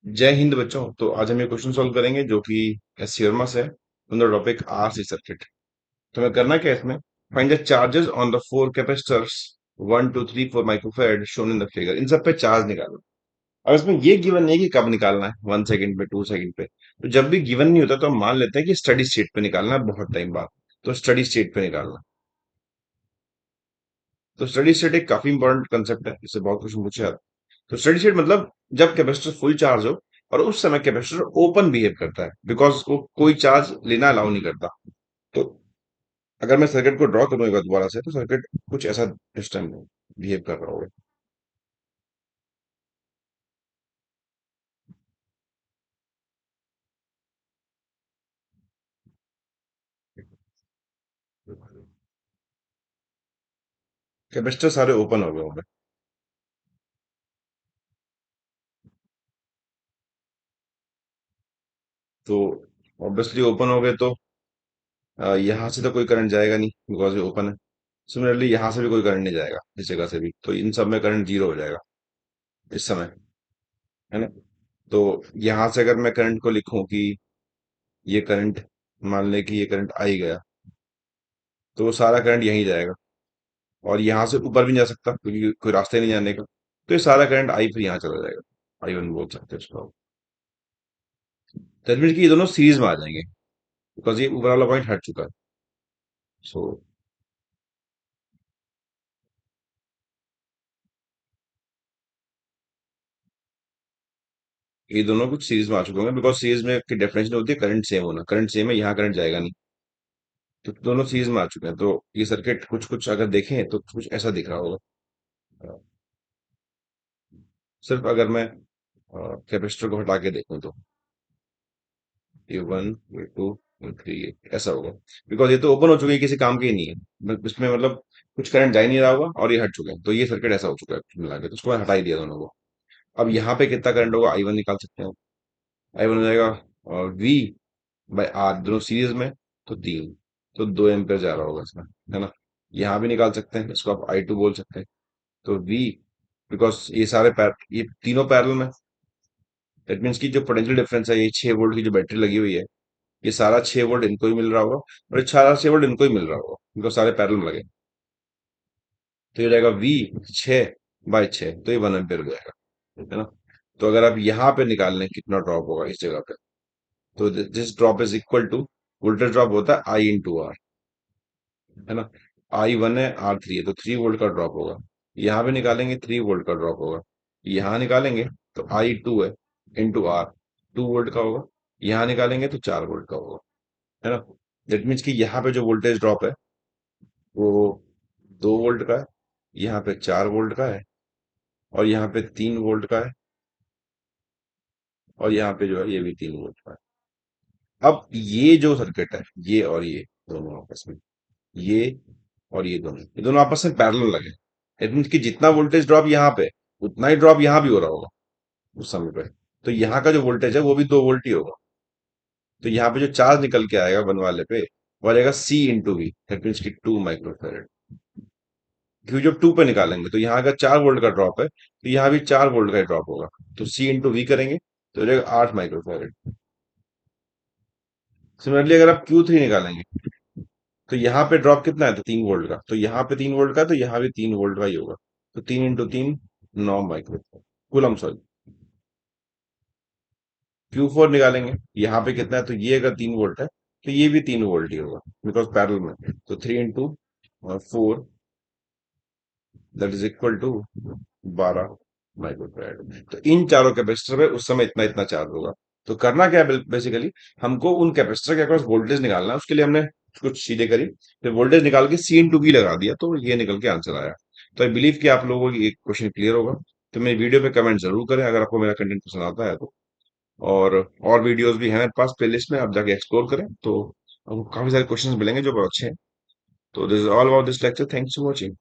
जय हिंद बच्चों। तो आज हम ये क्वेश्चन सॉल्व करेंगे जो कि एस थ्योरम से है on the topic RC circuit. तो हमें करना क्या है इसमें? Find the charges on the four capacitors 1 2 3 4 microfarad shown in the figure. इन सब पे चार्ज निकालो। अब इसमें ये गिवन नहीं है कि कब निकालना है, 1 सेकंड पे, 2 सेकंड पे। तो जब भी गिवन नहीं होता तो हम मान लेते हैं कि स्टडी स्टेट पे निकालना है बहुत टाइम बाद। तो स्टडी स्टेट पे निकालना। तो स्टडी स्टेट एक काफी इंपॉर्टेंट कंसेप्ट है, इससे बहुत कुछ पूछे जाता है। तो स्टडी स्टेट मतलब जब कैपेसिटर फुल चार्ज हो और उस समय कैपेसिटर ओपन बिहेव करता है, बिकॉज उसको कोई चार्ज लेना अलाउ नहीं करता। तो अगर मैं सर्किट को ड्रॉ करूँ एक बार दोबारा से, तो सर्किट कुछ ऐसा इस टाइम बिहेव कर रहा होगा। कैपेसिटर सारे ओपन हो गए होंगे। तो ऑब्वियसली ओपन हो गए तो यहाँ से तो कोई करंट जाएगा नहीं, बिकॉज ये ओपन है। सिमिलरली यहाँ से भी कोई करंट नहीं जाएगा, इस जगह से भी, तो इन सब में करंट जीरो हो जाएगा इस समय, है ना। तो यहाँ से अगर मैं करंट को लिखूं कि ये करंट, मान लें कि ये करंट आई गया, तो वो सारा करंट यहीं जाएगा और यहाँ से ऊपर भी नहीं जा सकता क्योंकि कोई रास्ता ही नहीं जाने का। तो ये सारा करंट आई फिर यहाँ चला जाएगा। आई वन बोल सकते हैं इसको। दैट मीन्स कि ये दोनों सीरीज में आ जाएंगे, बिकॉज ये ऊपर वाला पॉइंट हट चुका है। सो ये दोनों कुछ सीरीज में आ चुके होंगे, बिकॉज सीरीज में की डेफिनेशन होती है करंट सेम होना। करंट सेम है, यहाँ करंट जाएगा नहीं। तो दोनों सीरीज में आ चुके हैं, तो ये सर्किट कुछ कुछ अगर देखें तो कुछ ऐसा दिख रहा होगा। अ, सिर्फ अगर मैं कैपेसिटर को हटा के देखूं तो ये वन, ये टू, ये थ्री, ऐसा होगा। बिकॉज ये तो ओपन हो चुके हैं, किसी काम के ही नहीं है। इसमें मतलब कुछ करंट जा ही नहीं रहा होगा और ये हट चुके हैं, तो ये सर्किट ऐसा हो चुका है मिला के। तो उसको मैंने हटा ही दिया दोनों को। अब यहाँ पे कितना करंट होगा, आई वन निकाल सकते हैं। आई वन हो जाएगा वी बाई आर, दोनों सीरीज में, तो तीन। तो 2 एम्पियर जा रहा होगा इसमें, है ना। यहाँ भी निकाल सकते हैं, इसको आप आई टू बोल सकते हैं। तो वी, बिकॉज ये तीनों पैरेलल में, दैट मीन्स की जो पोटेंशियल डिफरेंस है, ये 6 वोल्ट की जो बैटरी लगी हुई है, ये सारा 6 वोल्ट इनको ही मिल रहा होगा और ये सारा 6 वोल्ट इनको ही मिल रहा होगा, इनको सारे पैरेलल में लगे। तो ये हो जाएगा वी 6/6, तो ये 1 एम्पियर हो जाएगा, है ना। तो अगर आप यहाँ पे निकाल लें कितना ड्रॉप होगा इस जगह पे, तो this drop is equal to, voltage drop होता है आई इंटू आर, है ना। आई वन है, आर थ्री है, तो 3 वोल्ट का ड्रॉप होगा। यहाँ पे निकालेंगे 3 वोल्ट का ड्रॉप होगा। यहाँ निकालेंगे तो आई टू है इंटू आर, 2 वोल्ट का होगा। यहाँ निकालेंगे तो 4 वोल्ट का होगा, है ना। दैट मीन्स कि यहाँ पे जो वोल्टेज ड्रॉप है वो 2 वोल्ट का है, यहाँ पे 4 वोल्ट का है, और यहाँ पे 3 वोल्ट का है, और यहाँ पे जो है ये भी 3 वोल्ट का है। अब ये जो सर्किट है, ये और ये दोनों आपस में, ये और ये दोनों आपस में पैरेलल लगे। इट मीन्स कि जितना वोल्टेज ड्रॉप यहाँ पे, उतना ही ड्रॉप यहाँ भी हो रहा होगा उस समय पे। तो यहाँ का जो वोल्टेज है वो भी 2 वोल्ट ही होगा। तो यहाँ पे जो चार्ज निकल के आएगा वन वाले पे, वो आ जाएगा सी इंटू वी, दैट मीन्स की 2 माइक्रोफेरेड। क्योंकि जब टू पे निकालेंगे तो यहाँ अगर 4 वोल्ट का ड्रॉप है, तो यहाँ भी 4 वोल्ट का ड्रॉप होगा। तो सी इंटू वी करेंगे तो हो जाएगा 8 माइक्रोफेरेड। सिमिलरली अगर आप क्यू थ्री निकालेंगे, तो यहाँ पे ड्रॉप कितना है, तो 3 वोल्ट का, तो यहाँ पे 3 वोल्ट का, तो यहाँ भी 3 वोल्ट का ही होगा। तो 3 into 3, 9 micro coulomb, sorry. Q four निकालेंगे, यहाँ पे कितना है, तो ये अगर 3 वोल्ट है तो ये भी 3 वोल्ट ही होगा, बिकॉज पैरेलल में। तो 3 into 4, that is equal to 12 microfarad. तो इन चारों कैपेसिटर में उस समय इतना इतना चार्ज होगा। तो करना क्या है बेसिकली, हमको उन कैपेसिटर के अक्रॉस वोल्टेज निकालना है। उसके लिए हमने कुछ चीजें करी, फिर वोल्टेज निकाल के सी इंटू वी लगा दिया, तो ये निकल के आंसर आया। तो आई बिलीव कि आप लोगों को ये क्वेश्चन क्लियर होगा। तो मेरी वीडियो पे कमेंट जरूर करें अगर आपको मेरा कंटेंट पसंद आता है तो। और वीडियोस भी हैं मेरे पास प्लेलिस्ट में, आप जाके एक्सप्लोर करें तो आपको काफी सारे क्वेश्चंस मिलेंगे जो बहुत अच्छे हैं। तो this is all about this lecture, thanks for watching.